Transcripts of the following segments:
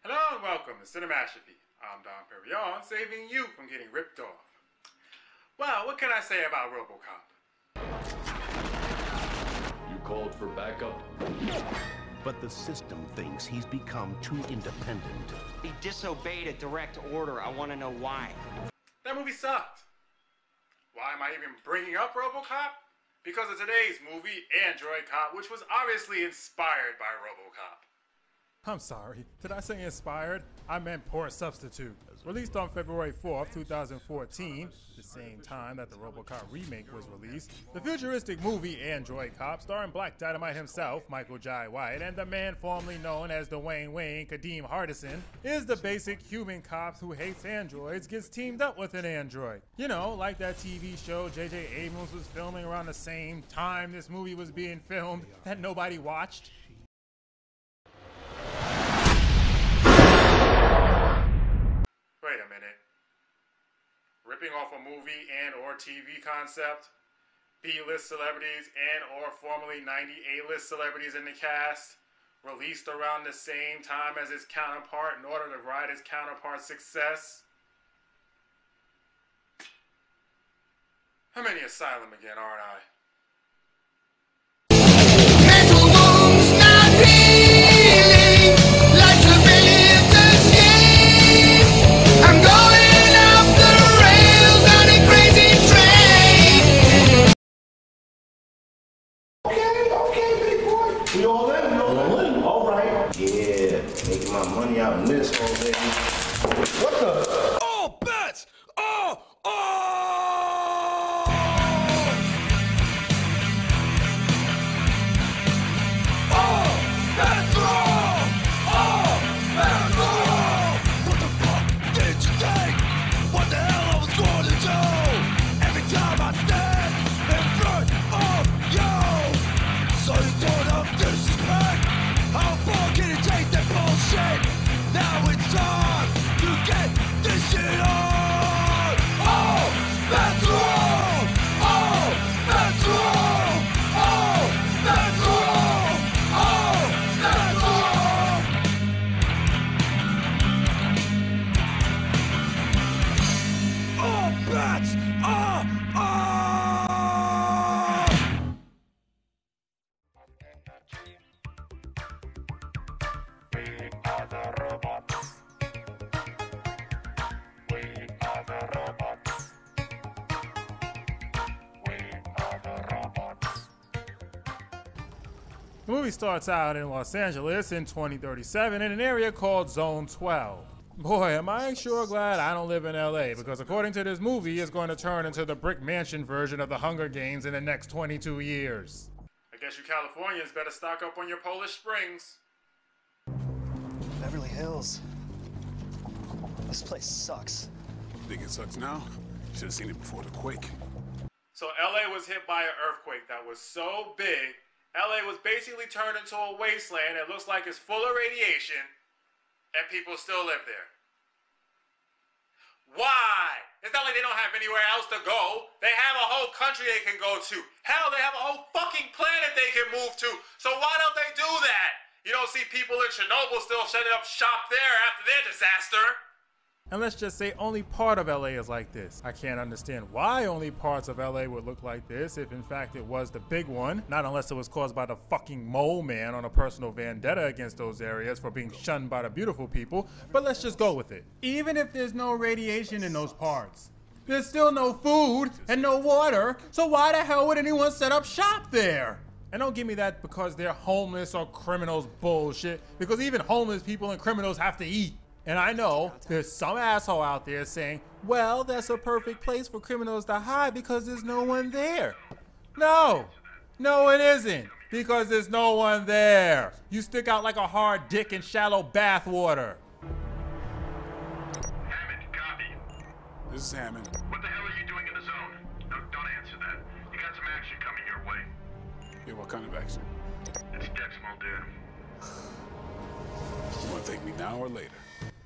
Hello and welcome to Cinematography. I'm Don Perignon, saving you from getting ripped off. Well, what can I say about RoboCop? You called for backup? But the system thinks he's become too independent. He disobeyed a direct order. I want to know why. That movie sucked. Why am I even bringing up RoboCop? Because of today's movie, Android Cop, which was obviously inspired by RoboCop. I'm sorry, did I say inspired? I meant poor substitute. Released on February 4th, 2014, the same time that the RoboCop remake was released, the futuristic movie Android Cop, starring Black Dynamite himself, Michael Jai White, and the man formerly known as Dwayne Wayne, Kadeem Hardison, is the basic human cop who hates androids gets teamed up with an android. You know, like that TV show J.J. Abrams was filming around the same time this movie was being filmed that nobody watched. Wait a minute. Ripping off a movie and or TV concept, B-list celebrities and or formerly 90 A-list celebrities in the cast, released around the same time as its counterpart in order to ride its counterpart's success. I'm in the asylum again, aren't I? We all in? We all in? All right. Yeah, making my money out in this whole baby. What the? Oh, bets! Oh! Oh! Oh! Bets roll! Oh! Bets roll! What the fuck did you think? What the hell I was going to do? Every time I stand in front of you, so you don't have disrespect. How far can you take that bullshit? Now it's time to get this shit on. Oh, that's wrong. Oh, that's wrong. Oh, that's wrong. Oh, that's wrong. Oh, bats. Oh, oh. The movie starts out in Los Angeles in 2037 in an area called Zone 12. Boy, am I sure glad I don't live in LA, because according to this movie, it's going to turn into the brick mansion version of the Hunger Games in the next 22 years. I guess you Californians better stock up on your Polish Springs. Beverly Hills. This place sucks. Think it sucks now? Should have seen it before the quake. So LA was hit by an earthquake that was so big, LA was basically turned into a wasteland that looks like it's full of radiation, and people still live there. Why? It's not like they don't have anywhere else to go. They have a whole country they can go to. Hell, they have a whole fucking planet they can move to. So why don't they do that? You don't see people in Chernobyl still setting up shop there after their disaster. And let's just say only part of LA is like this. I can't understand why only parts of LA would look like this if in fact it was the big one. Not unless it was caused by the fucking mole man on a personal vendetta against those areas for being shunned by the beautiful people. But let's just go with it. Even if there's no radiation in those parts, there's still no food and no water. So why the hell would anyone set up shop there? And don't give me that because they're homeless or criminals bullshit, because even homeless people and criminals have to eat. And I know there's some asshole out there saying, well, that's a perfect place for criminals to hide because there's no one there. No, it isn't, because there's no one there. You stick out like a hard dick in shallow bath water. Hammond, copy. This is Hammond. What the hell are you doing in the zone? No, don't answer that. You got some action coming your way. Yeah, what kind of action? It's Dex Mulder. You want to take me now or later?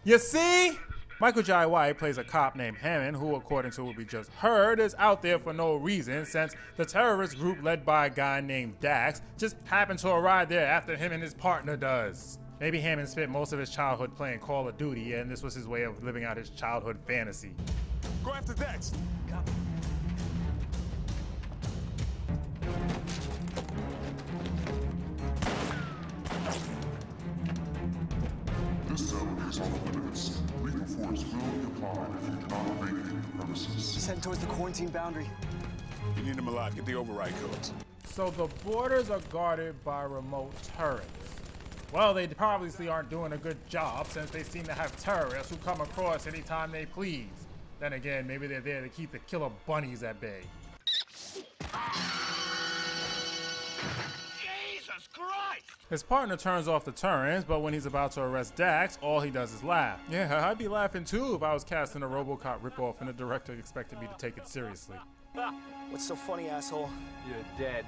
You see? Michael Jai White plays a cop named Hammond who, according to what we just heard, is out there for no reason since the terrorist group led by a guy named Dax just happened to arrive there after him and his partner does. Maybe Hammond spent most of his childhood playing Call of Duty, and this was his way of living out his childhood fantasy. Go after Dex. This zone is off limits. Lethal force will be applied if you do not vacate the premises. He's heading towards the quarantine boundary. You need him alive. Get the override codes. So the borders are guarded by remote turrets. Well, they obviously aren't doing a good job since they seem to have terrorists who come across anytime they please. Then again, maybe they're there to keep the killer bunnies at bay. Jesus Christ! His partner turns off the turrets, but when he's about to arrest Dax, all he does is laugh. Yeah, I'd be laughing too if I was casting a RoboCop ripoff and the director expected me to take it seriously. What's so funny, asshole? You're dead.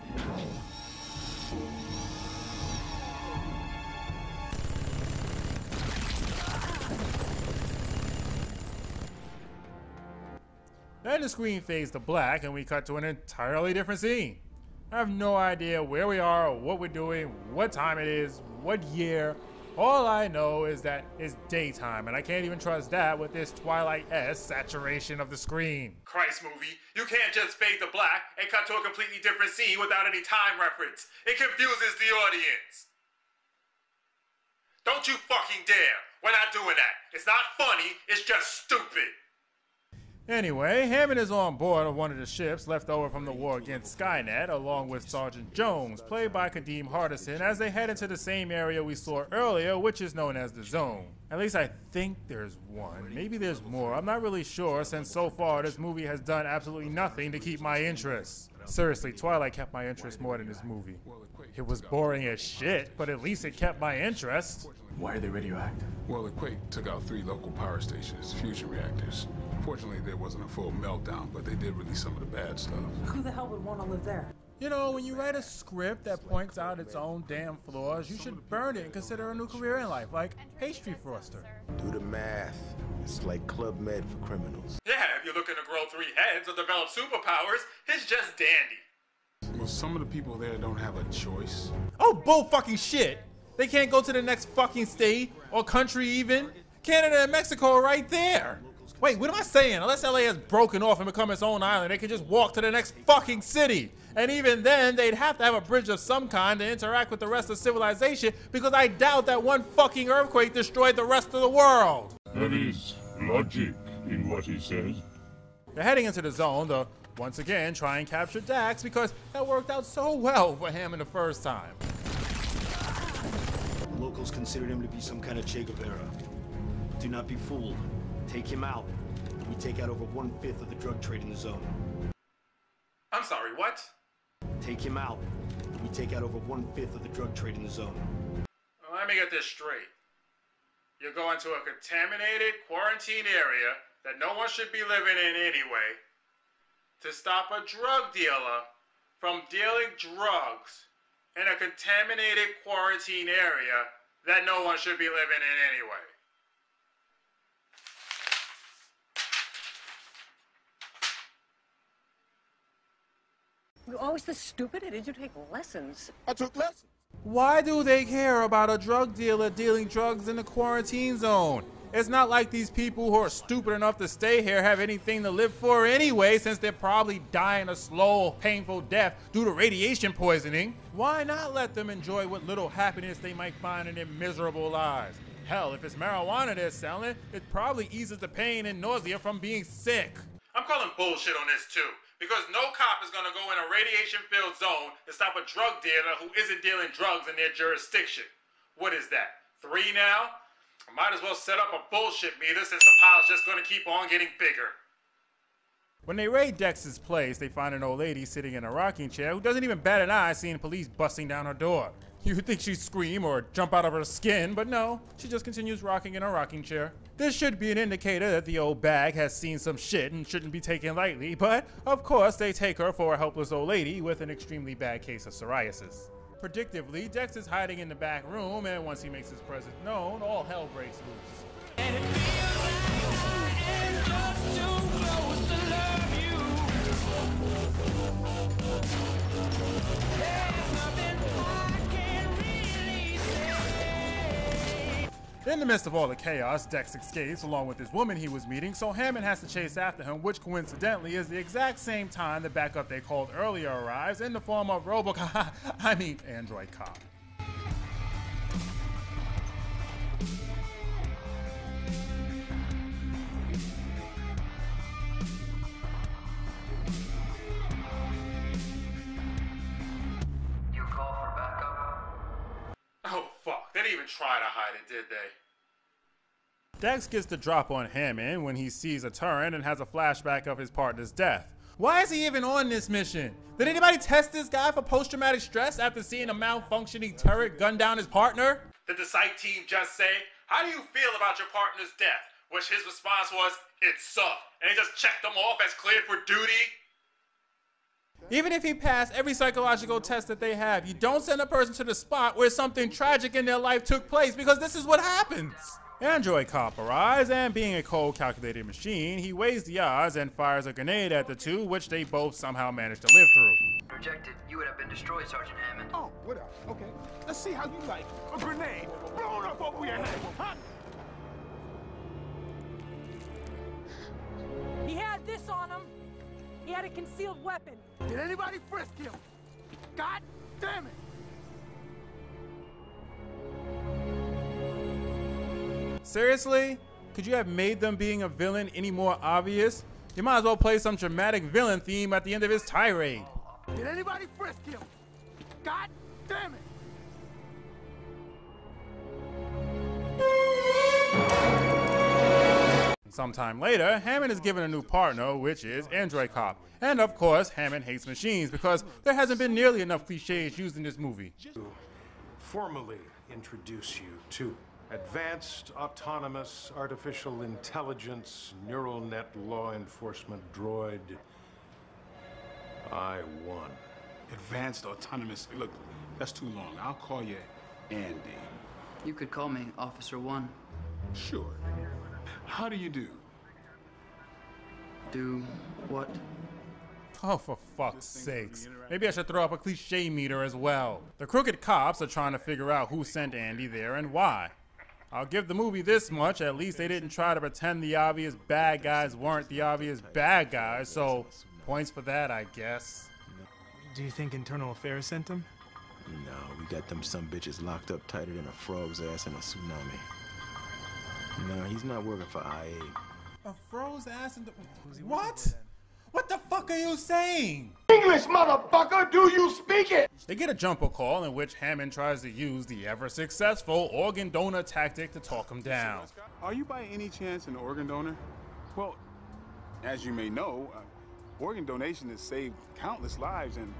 Then the screen fades to black and we cut to an entirely different scene. I have no idea where we are, or what we're doing, what time it is, what year. All I know is that it's daytime, and I can't even trust that with this Twilight-esque saturation of the screen. Christ movie, you can't just fade to black and cut to a completely different scene without any time reference. It confuses the audience. Don't you fucking dare. We're not doing that. It's not funny, it's just stupid. Anyway, Hammond is on board of one of the ships left over from the war against Skynet, along with Sergeant Jones, played by Kadeem Hardison, as they head into the same area we saw earlier, which is known as the Zone. At least I think there's one. Maybe there's more. I'm not really sure, since so far this movie has done absolutely nothing to keep my interest. Seriously, Twilight kept my interest more than this movie. It was boring as shit, but at least it kept my interest. Why are they radioactive? Well, the quake took out 3 local power stations, fusion reactors. Fortunately, there wasn't a full meltdown, but they did release some of the bad stuff. Who the hell would want to live there? You know, when you write a script that points out its own damn flaws, you should burn it and consider a new career in life, like pastry froster. Do the math. It's like Club Med for criminals. Yeah, if you're looking to grow 3 heads or develop superpowers, it's just dandy. Well, some of the people there don't have a choice. Oh, bull fucking shit! They can't go to the next fucking state, or country even. Canada and Mexico are right there. Wait, what am I saying? Unless LA has broken off and become its own island, they could just walk to the next fucking city. And even then, they'd have to have a bridge of some kind to interact with the rest of civilization, because I doubt that one fucking earthquake destroyed the rest of the world. There is logic in what he says. They're heading into the Zone to once again try and capture Dax, because that worked out so well for him in the first time. The locals considered him to be some kind of Che Guevara. Do not be fooled. Take him out. We take out over 1/5 of the drug trade in the Zone. I'm sorry, what? Take him out. We take out over 1/5 of the drug trade in the Zone. Well, let me get this straight. You're going to a contaminated quarantine area that no one should be living in anyway to stop a drug dealer from dealing drugs in a contaminated quarantine area that no one should be living in anyway. You're always this stupid? Did you take lessons? I took lessons. Why do they care about a drug dealer dealing drugs in the quarantine zone? It's not like these people who are stupid enough to stay here have anything to live for anyway, since they're probably dying a slow, painful death due to radiation poisoning. Why not let them enjoy what little happiness they might find in their miserable lives? Hell, if it's marijuana they're selling, it probably eases the pain and nausea from being sick. I'm calling bullshit on this too, because no cop is going to go in a radiation-filled zone to stop a drug dealer who isn't dealing drugs in their jurisdiction. What is that, 3 now? I might as well set up a bullshit meter since the pile's just going to keep on getting bigger. When they raid Dex's place, they find an old lady sitting in a rocking chair who doesn't even bat an eye seeing police busting down her door. You'd think she'd scream or jump out of her skin, but no, she just continues rocking in her rocking chair. This should be an indicator that the old bag has seen some shit and shouldn't be taken lightly, but of course they take her for a helpless old lady with an extremely bad case of psoriasis. Predictably, Dex is hiding in the back room, and once he makes his presence known, all hell breaks loose. And it feels like I am just too close to love you. There's nothing I can really say. In the midst of all the chaos, Dex escapes along with this woman he was meeting, so Hammond has to chase after him, which coincidentally is the exact same time the backup they called earlier arrives in the form of Android Cop. Oh fuck, they didn't even try to hide it, did they? Dex gets the drop on Hammond when he sees a turret and has a flashback of his partner's death. Why is he even on this mission? Did anybody test this guy for post-traumatic stress after seeing a malfunctioning turret gun down his partner? Did the site team just say, how do you feel about your partner's death? Which his response was, it sucked. And he just checked them off as cleared for duty? Even if he passed every psychological test that they have, you don't send a person to the spot where something tragic in their life took place, because this is what happens. Android Cop arrives, and being a cold calculated machine, he weighs the odds and fires a grenade at the two, which they both somehow managed to live through. Rejected, you would have been destroyed, Sergeant Hammond. Oh, whatever. Okay. Let's see how you like a grenade blown up over your head, huh? He had this on him. He had a concealed weapon. Did anybody frisk him? God damn it! Seriously? Could you have made them being a villain any more obvious? You might as well play some dramatic villain theme at the end of his tirade. Did anybody frisk him? God damn it! Sometime later, Hammond is given a new partner, which is Android Cop. And of course, Hammond hates machines because there hasn't been nearly enough cliches used in this movie. Formally introduce you to Advanced Autonomous Artificial Intelligence Neural Net Law Enforcement Droid I-1. Advanced Autonomous. Look, that's too long. I'll call you Andy. You could call me Officer 1. Sure. How do you do? Do what? Oh, for fuck's sakes. Maybe I should throw up a cliche meter as well. The crooked cops are trying to figure out who sent Andy there and why. I'll give the movie this much, at least they didn't try to pretend the obvious bad guys weren't the obvious bad guys, so points for that, I guess. Do you think Internal Affairs sent him? No, we got them some bitches locked up tighter than a frog's ass in a tsunami. No, he's not working for IA. A froze ass in the... What? What the fuck are you saying? English, motherfucker! Do you speak it? They get a jumper call in which Hammond tries to use the ever-successful organ donor tactic to talk him down. Are you by any chance an organ donor? Well, as you may know, organ donation has saved countless lives, and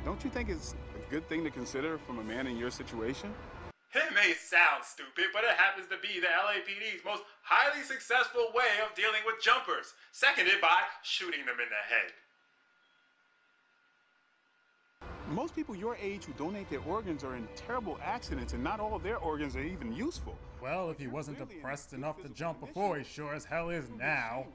don't you think it's a good thing to consider from a man in your situation? It may sound stupid, but it happens to be the LAPD's most highly successful way of dealing with jumpers, seconded by shooting them in the head. Most people your age who donate their organs are in terrible accidents, and not all of their organs are even useful. Well, if he wasn't depressed enough to jump before, he sure as hell is now.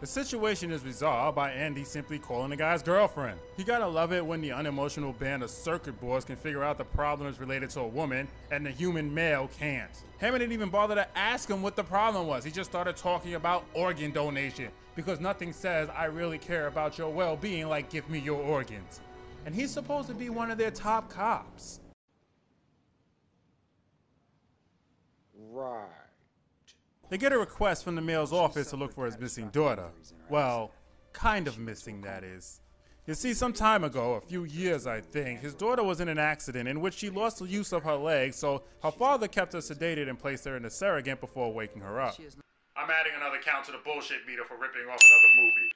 The situation is resolved by Andy simply calling the guy's girlfriend. You gotta love it when the unemotional band of circuit boards can figure out the problems related to a woman and the human male can't. Hammond didn't even bother to ask him what the problem was. He just started talking about organ donation because nothing says I really care about your well-being like give me your organs. And he's supposed to be one of their top cops. Right. They get a request from the mail's office to look for his missing daughter. Well, kind of missing, that is. You see, some time ago, a few years I think, his daughter was in an accident in which she lost the use of her legs, so her father kept her sedated and placed her in a surrogate before waking her up. I'm adding another count to the bullshit meter for ripping off another movie.